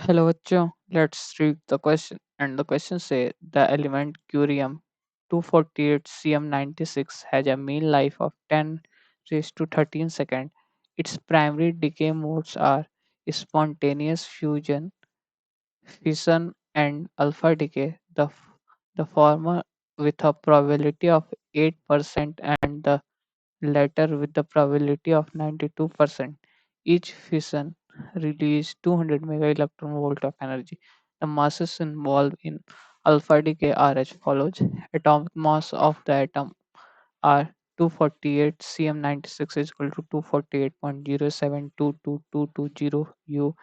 Hello बच्चों, let's read the question. And the question say the element curium 248 cm96 has a mean life of 10 raised to 13 seconds. Its primary decay modes are spontaneous fusion, fission, and alpha decay. The former with a probability of 8% and the latter with the probability of 92%. Each fission releases 200 megaelectron volt of energy. The masses involved in alpha decay are as follows. Atomic mass of the atom are 248 cm96 is equal to 248.0722220 U.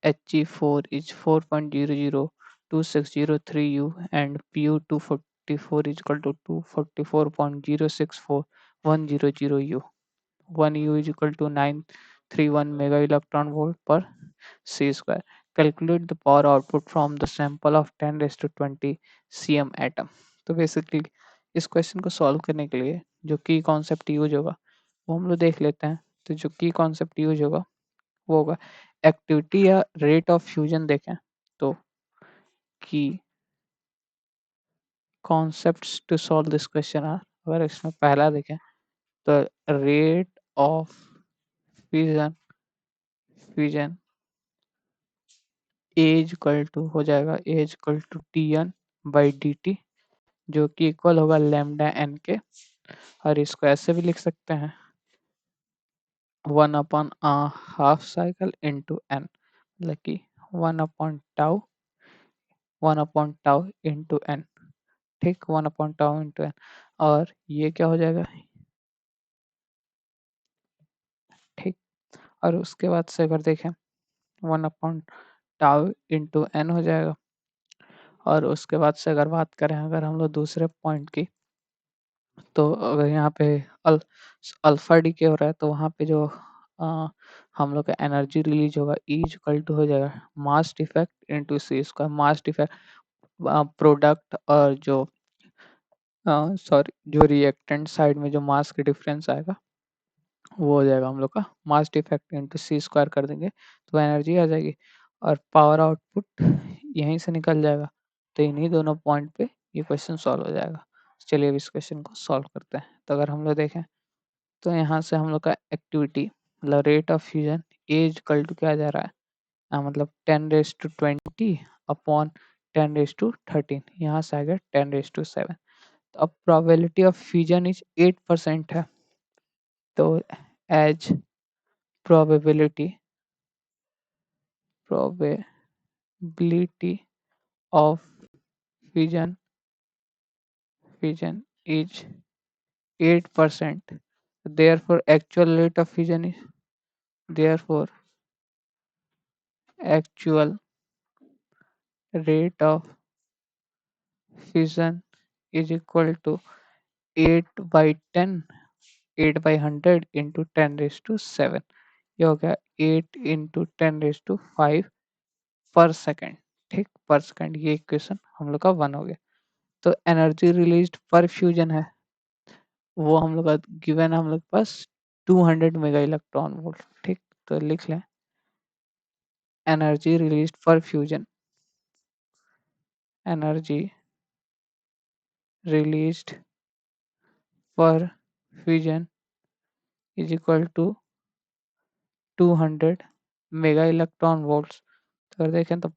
He4 is 4.002603 U and Pu 244 is equal to 244.064100 U. 1 U is equal to 931 mega electron volt per C square. Calculate the power output from the sample of 10 raised to 20 cm atom. तो basically इस question को solve करने के लिए जो की concept use होगा वो हम लोग देख लेते हैं। तो जो की कॉन्सेप्ट यूज होगा वो होगा एक्टिविटी या रेट ऑफ फ्यूजन। देखें तो की concepts to solve this question are, अगर इसमें पहला देखें तो rate of fusion fusion as equal to हो जाएगा as equal to T N by D T, जो कि इक्वल होगा लैम्डा एन के। और इसको ऐसे भी लिख सकते हैं 1/हाफ साइकिल इंटू एन, मतलब कि 1/टाउ इंटू एन। ठीक, 1/टाउ इंटू एन। और ये क्या हो जाएगा, ठीक। और उसके बाद से अगर देखें 1/टाउ इंटू एन हो जाएगा। और उसके बाद से अगर बात करें अगर हम लोग दूसरे पॉइंट की, तो अगर यहाँ पे अल अल्फा डीके हो रहा है तो वहाँ पे जो हम लोग का एनर्जी रिलीज होगा ई इक्वल टू हो जाएगा मास डिफेक्ट इनटू सी स्क्वायर। मास डिफेक्ट प्रोडक्ट और जो सॉरी जो रिएक्टेंट साइड में जो मास के डिफरेंस आएगा वो हो जाएगा हम लोग का मास डिफेक्ट इनटू सी स्क्वायर कर देंगे तो एनर्जी आ जाएगी। और पावर आउटपुट यहीं से निकल जाएगा। तो इन्हीं दोनों पॉइंट पे ये क्वेश्चन सॉल्व हो जाएगा। चलिए अब इस क्वेश्चन को सॉल्व करते हैं। तो अगर हम लोग देखें तो यहाँ से हम लोग का एक्टिविटी मतलब rate of fusion as equal to क्या जा रहा है, मतलब 10⁻20 अपॉन 10⁻13। यहाँ से आ गया 10⁻7। तो अब प्रोबेबिलिटी ऑफ फ्यूजन इज 8% है। तो as probability of fusion is 8%, therefore actual rate of fusion is therefore actual rate of fusion is equal to 8/10 8/100 into 10⁻7। ये हो गया 8 into 10⁻5 पर सेकेंड। ठीक, पर सेकेंड। ये इक्वेशन हम लोग का 1 हो गया। तो एनर्जी रिलीज्ड पर फ्यूजन है वो हम लोग का गिवन है हम लोग के पास 200 मेगा इलेक्ट्रॉन वोल्ट। ठीक, तो लिख लें energy released per fusion, energy released per fusion is equal to 200 mega electron volts. तो अगर देखें तो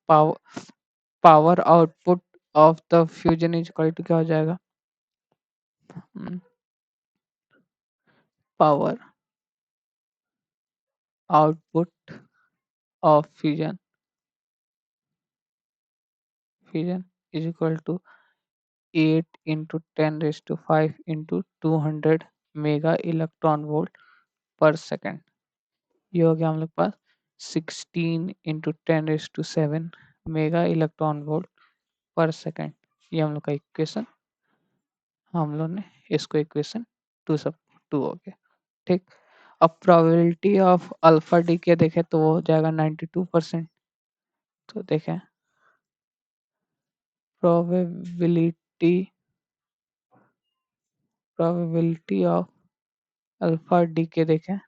power output of the fusion is equal to क्या हो जाएगा, power output of fusion is equal to 8 into 10⁻5 into 200 mega electron volt per second. ये हो गया हम लोग पास 16 into 10⁻7 mega electron volt per second. ये हम लोग का इक्वेशन, हम लोग ने इसको इक्वेशन 2 हो गया। ठीक, अब प्रोबेबिलिटी ऑफ अल्फा डी के देखें तो वो हो जाएगा 92%। तो देखें probability probability of alpha D के देखें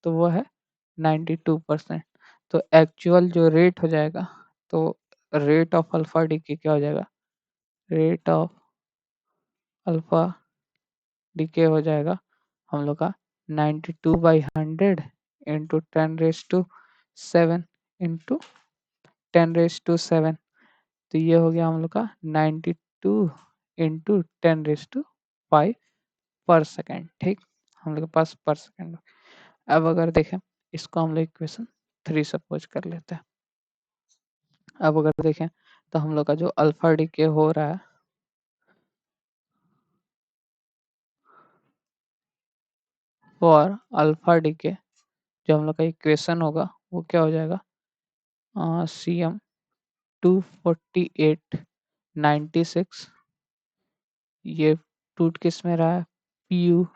तो वो है 92%। तो एक्चुअल जो रेट हो जाएगा तो रेट ऑफ अल्फा डीके क्या हो जाएगा, रेट ऑफ अल्फा डीके हो जाएगा हम लोग का 92/100 इंटू 10⁻7 इंटू 10⁻7। तो ये हो गया हम लोग का 92 इंटू 10⁵ पर सेकेंड। ठीक, हम लोग के पास पर सेकेंड। अब अगर देखें इसको हम लोग इक्वेशन 3 सपोज कर लेते हैं। अब अगर देखें तो हम लोग का जो अल्फा डीके हो रहा है फॉर अल्फा डीके, जो हम लोग का इक्वेशन होगा वो क्या हो जाएगा, CM 248/96, ये टूट किस में रहा है, PU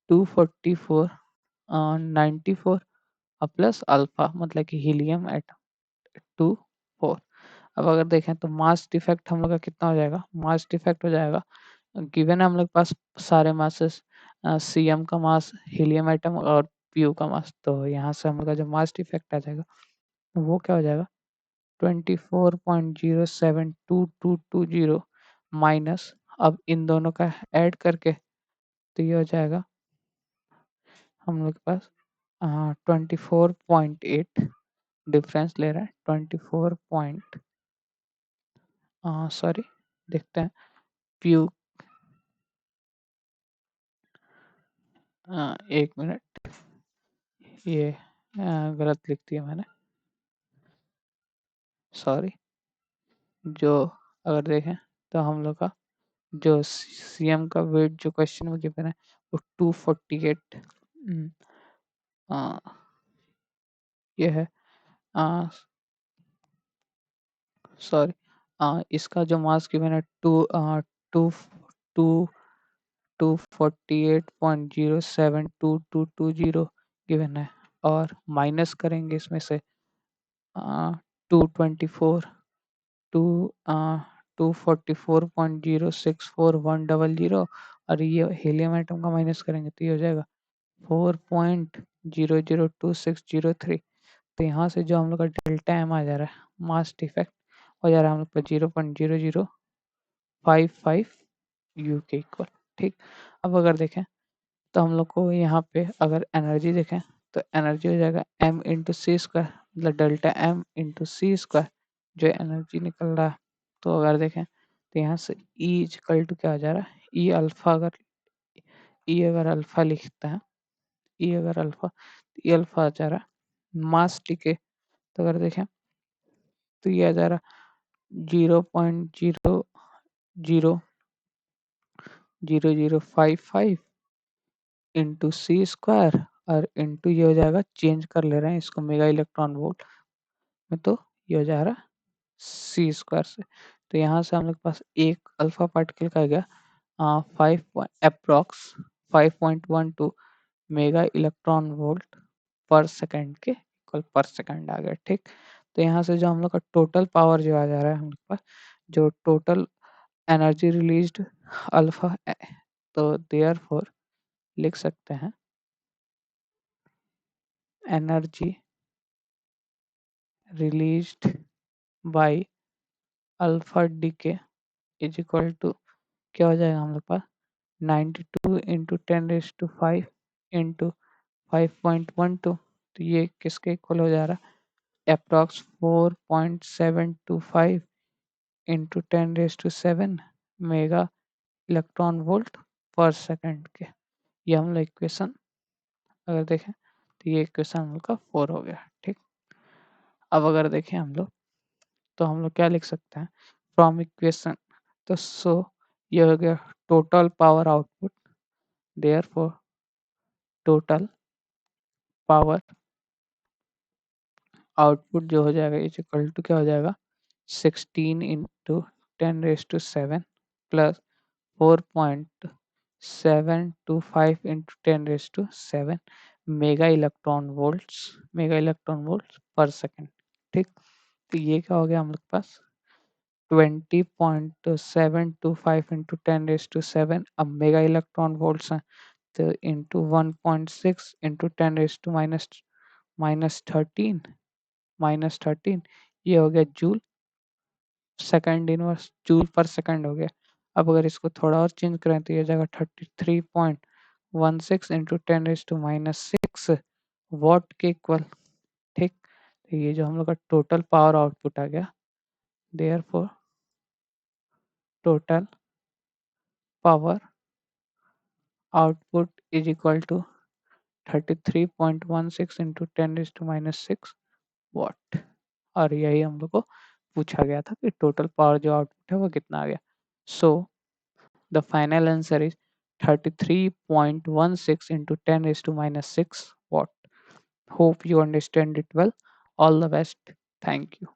244/94 और प्लस अल्फा मतलब कि हीलियम एटम 24। अब अगर देखें तो मास डिफेक्ट हम लोग का कितना हो जाएगा, मास डिफेक्ट हो जाएगा, गिवन है हम लोग के पास सारे मासेस, CM का मास, हीलियम एटम और PU का मास, तो यहाँ से हम लोग का जो मास डिफेक्ट आ जाएगा वो क्या हो जाएगा 24.072220 माइनस, अब इन दोनों का ऐड करके तो ये हो जाएगा हम लोग के पास 24.8, डिफरेंस ले रहा है 24 पॉइंट, सॉरी देखते हैं, प्यू, एक मिनट, ये गलत लिख दिया मैंने, सॉरी। जो अगर देखें तो हम लोग का जो CM का वेट जो क्वेश्चन में गिवन है वो 248 ये है, सॉरी, इसका जो मास गिवन है टू टू 248.072220 गिवन है, और माइनस करेंगे इसमें से 224, टू 244.064100, और ये हीलियम एटम का माइनस करेंगे तो ये हो जाएगा 4.002603। तो यहाँ से जो हम लोग का डेल्टा एम आ जा रहा है, मास डिफेक्ट हो जा रहा है हम लोग का 0.0055 यू के इक्वल। ठीक, अब अगर देखें तो हम लोग को यहाँ पे अगर एनर्जी देखें तो एनर्जी हो जाएगा m इंटू सी स्क्वायर, मतलब डेल्टा m इंटू सी स्क्वायर जो एनर्जी निकल रहा है। तो अगर देखें तो यहाँ से E इक्वल टू क्या आ जा रहा है, ई अल्फा, अगर ई अगर अल्फा लिखते हैं, ई अगर अल्फा, ई अल्फा आ जा रहा है मास टीके, तो अगर देखें तो ये आ जा रहा 0.000055 इंटू सी स्क्वायर, और इंटू ये हो जाएगा, चेंज कर ले रहे हैं इसको मेगा इलेक्ट्रॉन वोल्ट में, तो ये हो जा रहा सी स्क्वायर से। तो यहाँ से हम लोग के पास एक अल्फा पार्टिकल का आ गया 5.12 मेगा इलेक्ट्रॉन वोल्ट पर सेकंड के इक्वल पर सेकंड आ गया। ठीक, तो यहाँ से जो हम लोग का टोटल पावर जो आ जा रहा है हम लोग के पास, जो टोटल एनर्जी रिलीज्ड अल्फा, तो देयरफॉर लिख सकते हैं energy released by alpha decay is equal to क्या हो जाएगा हम लोग पास 92 इंटू 10⁵5 इंटू 5.12, तो ये किसके इक्वल हो जा रहा है, approx 4.725 into 10⁻7 mega electron volt पर सेकंड के। ये हम लोग इक्वेशन अगर देखें तो ये इक्वेशन हम लोग का 4 हो गया। ठीक, अब अगर देखें हम लोग तो हम लोग क्या लिख सकते हैं फ्रॉम इक्वेशन, तो सो ये हो गया total power output, therefore total power output जो हो जाएगा इज इक्वल टू क्या हो जाएगा 16 into 10⁻7 plus 4.725 into 10⁻7 mega electron volts पर सेकेंड। ठीक, तो ये क्या हो गया हम लोग के पास 20.725 इंटू 10⁻7, अब मेगा इलेक्ट्रॉन वोल्ट्स हैं तो इंटू 1.6 इंटू 10⁻⁻13 माइनस 13, ये हो गया जूल सेकंड इनवर्स, जूल पर सेकंड हो गया। अब अगर इसको थोड़ा और चेंज करें तो ये जगह 33.16 इंटू 10⁻⁻6 वॉट के इक्वल। ठीक, तो ये जो हम लोग का टोटल पावर आउटपुट आ गया, therefore total power output is equal to 33.16 into 10⁻⁻6 watt. और यही हम लोग को पूछा गया था कि टोटल पावर जो आउटपुट है वो कितना आ गया। So the final answer is 33.16 into 10⁻⁻6 watt. Hope you understand it well. All the best. Thank you.